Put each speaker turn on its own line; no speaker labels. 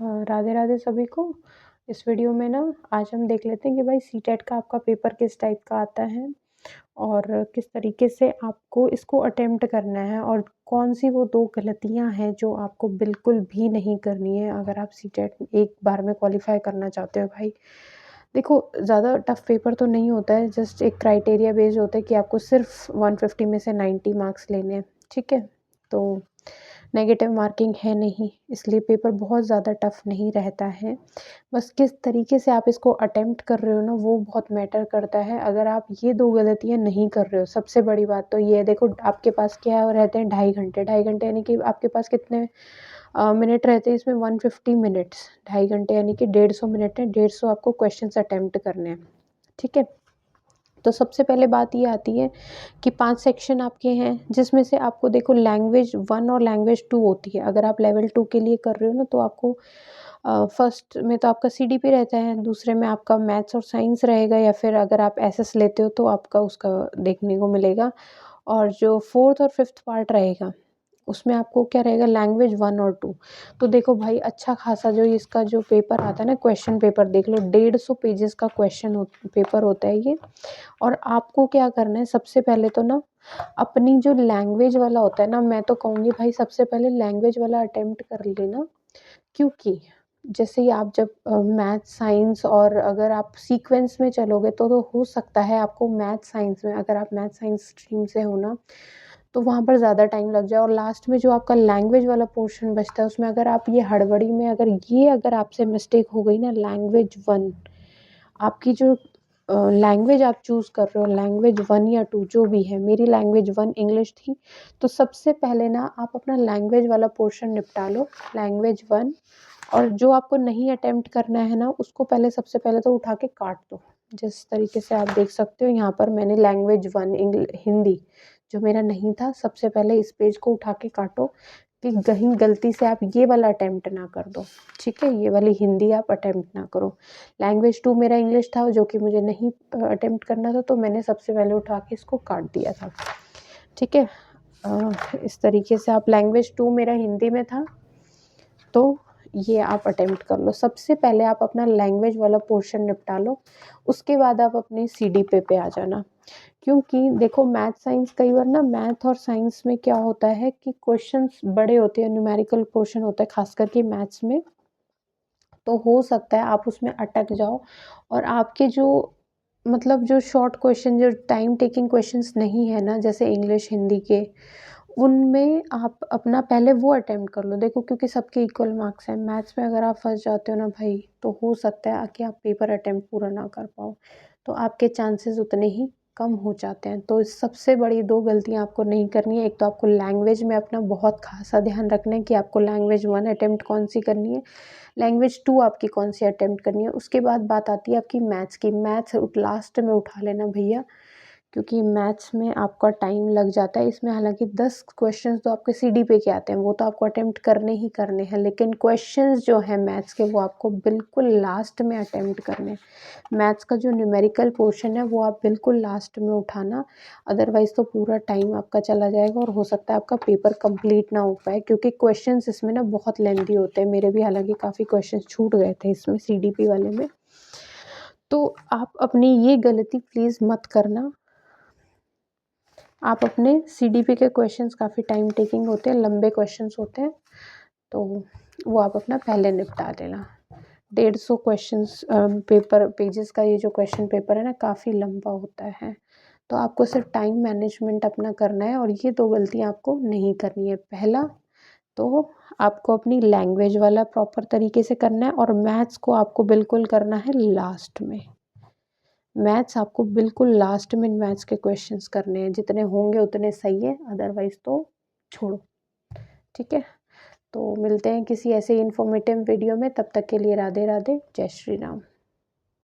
राधे राधे सभी को। इस वीडियो में ना आज हम देख लेते हैं कि भाई सीटेट का आपका पेपर किस टाइप का आता है और किस तरीके से आपको इसको अटेम्प्ट करना है और कौन सी वो 2 गलतियां हैं जो आपको बिल्कुल भी नहीं करनी है अगर आप सीटेट एक बार में क्वालिफाई करना चाहते हो भाई। देखो, ज़्यादा टफ पेपर तो नहीं होता है, जस्ट एक क्राइटेरिया बेस्ड होता है कि आपको सिर्फ 150 में से 90 मार्क्स लेने हैं, ठीक है। तो नेगेटिव मार्किंग है नहीं, इसलिए पेपर बहुत ज़्यादा टफ नहीं रहता है। बस किस तरीके से आप इसको अटेम्प्ट कर रहे हो ना, वो बहुत मैटर करता है। अगर आप ये 2 गलतियाँ नहीं कर रहे हो, सबसे बड़ी बात तो ये है, देखो आपके पास क्या है, रहते हैं 2.5 घंटे यानी कि आपके पास कितने मिनट रहते हैं इसमें, 150 मिनट्स, 2.5 घंटे यानी कि 150 मिनट है, 150 आपको क्वेश्चंस अटेम्प्ट करने हैं, ठीक है। तो सबसे पहले बात ये आती है कि 5 सेक्शन आपके हैं, जिसमें से आपको देखो लैंग्वेज 1 और लैंग्वेज 2 होती है। अगर आप लेवल 2 के लिए कर रहे हो ना, तो आपको फर्स्ट में तो आपका सीडीपी रहता है, दूसरे में आपका मैथ्स और साइंस रहेगा, या फिर अगर आप एसएस लेते हो तो आपका उसका देखने को मिलेगा। और जो 4th और 5th पार्ट रहेगा, उसमें आपको क्या रहेगा, लैंग्वेज 1 और 2। तो देखो भाई, अच्छा खासा जो इसका जो पेपर आता है ना, क्वेश्चन पेपर देख लो, 150 पेजेस का पेपर होता है ये। और आपको क्या करना है, सबसे पहले तो ना अपनी जो लैंग्वेज वाला होता है ना, मैं तो कहूँगी भाई सबसे पहले लैंग्वेज वाला अटेम्प्ट कर लेना। क्योंकि जैसे ही आप जब मैथ साइंस, और अगर आप सीक्वेंस में चलोगे तो हो सकता है आपको मैथ साइंस में, अगर आप मैथ साइंस स्ट्रीम से हो ना, तो वहाँ पर ज़्यादा टाइम लग जाए। और लास्ट में जो आपका लैंग्वेज वाला पोर्शन बचता है, उसमें अगर आप ये हड़बड़ी में अगर आपसे मिस्टेक हो गई ना, लैंग्वेज 1 आपकी जो लैंग्वेज आप चूज़ कर रहे हो, लैंग्वेज 1 या 2 जो भी है, मेरी लैंग्वेज 1 इंग्लिश थी, तो सबसे पहले ना आप अपना लैंग्वेज वाला पोर्शन निपटा लो, लैंग्वेज 1। और जो आपको नहीं अटेम्प्ट करना है ना, उसको पहले सबसे पहले तो उठा के काट दो। जिस तरीके से आप देख सकते हो यहाँ पर मैंने लैंग्वेज 1 हिंदी जो मेरा नहीं था, सबसे पहले इस पेज को उठा के काटो कि कहीं गलती से आप ये वाला अटेम्प्ट ना कर दो, ठीक है, ये वाली हिंदी आप अटेम्प्ट ना करो। लैंग्वेज 2 मेरा इंग्लिश था, जो कि मुझे नहीं अटेम्प्ट करना था, तो मैंने सबसे पहले उठा के इसको काट दिया था, ठीक है। इस तरीके से आप लैंग्वेज 2 मेरा हिंदी में था, तो ये आप अटेम्प्ट कर लो। सबसे पहले आप अपना लैंग्वेज वाला पोर्शन निपटा लो, उसके बाद आप अपने सीडीपी पे आ जाना। क्योंकि देखो, मैथ साइंस कई बार ना, मैथ और साइंस में क्या होता है कि क्वेश्चंस बड़े होते हैं, न्यूमेरिकल पोर्शन होता है खास करके मैथ्स में, तो हो सकता है आप उसमें अटक जाओ और आपके जो मतलब जो शॉर्ट क्वेश्चन, जो टाइम टेकिंग क्वेश्चंस नहीं है ना, जैसे इंग्लिश हिंदी के, उनमें आप अपना पहले वो अटेम्प्ट कर लो। देखो, क्योंकि सबके इक्वल मार्क्स हैं, मैथ्स में अगर आप फंस जाते हो ना भाई, तो हो सकता है कि आप पेपर अटेम्प्ट पूरा ना कर पाओ, तो आपके चांसेस उतने ही कम हो जाते हैं। तो इस सबसे बड़ी 2 गलतियाँ आपको नहीं करनी है। एक तो आपको लैंग्वेज में अपना बहुत खासा ध्यान रखना है कि आपको लैंग्वेज 1 अटेम्प्ट कौन सी करनी है, लैंग्वेज 2 आपकी कौन सी अटेम्प्ट करनी है। उसके बाद बात आती है आपकी मैथ्स की। मैथ्स लास्ट में उठा लेना भैया, क्योंकि मैथ्स में आपका टाइम लग जाता है। इसमें हालांकि 10 क्वेश्चंस तो आपके सीडी पे के आते हैं, वो तो आपको अटेम्प्ट करने ही करने हैं, लेकिन क्वेश्चंस जो हैं मैथ्स के, वो आपको बिल्कुल लास्ट में अटेम्प्ट करने हैं। मैथ्स का जो न्यूमेरिकल पोर्शन है, वो आप बिल्कुल लास्ट में उठाना, अदरवाइज़ तो पूरा टाइम आपका चला जाएगा और हो सकता है आपका पेपर कंप्लीट ना हो पाए, क्योंकि क्वेश्चंस इसमें ना बहुत लेंथी होते हैं। मेरे भी हालांकि काफ़ी क्वेश्चन छूट गए थे इसमें सीडीपी वाले में। तो आप अपनी ये गलती प्लीज़ मत करना। आप अपने सीडीपी के क्वेश्चंस काफ़ी टाइम टेकिंग होते हैं, लंबे क्वेश्चंस होते हैं, तो वो आप अपना पहले निपटा देना। 150 क्वेश्चंस पेपर पेजेस का ये जो क्वेश्चन पेपर है ना, काफ़ी लंबा होता है, तो आपको सिर्फ टाइम मैनेजमेंट अपना करना है और ये 2 गलतियाँ आपको नहीं करनी है। पहला तो आपको अपनी लैंग्वेज वाला प्रॉपर तरीके से करना है, और मैथ्स को आपको बिल्कुल करना है लास्ट में। मैथ्स आपको बिल्कुल लास्ट में मैथ्स के क्वेश्चंस करने हैं, जितने होंगे उतने सही है, अदरवाइज़ तो छोड़ो, ठीक है। तो मिलते हैं किसी ऐसे इन्फॉर्मेटिव वीडियो में, तब तक के लिए राधे राधे, जय श्री राम।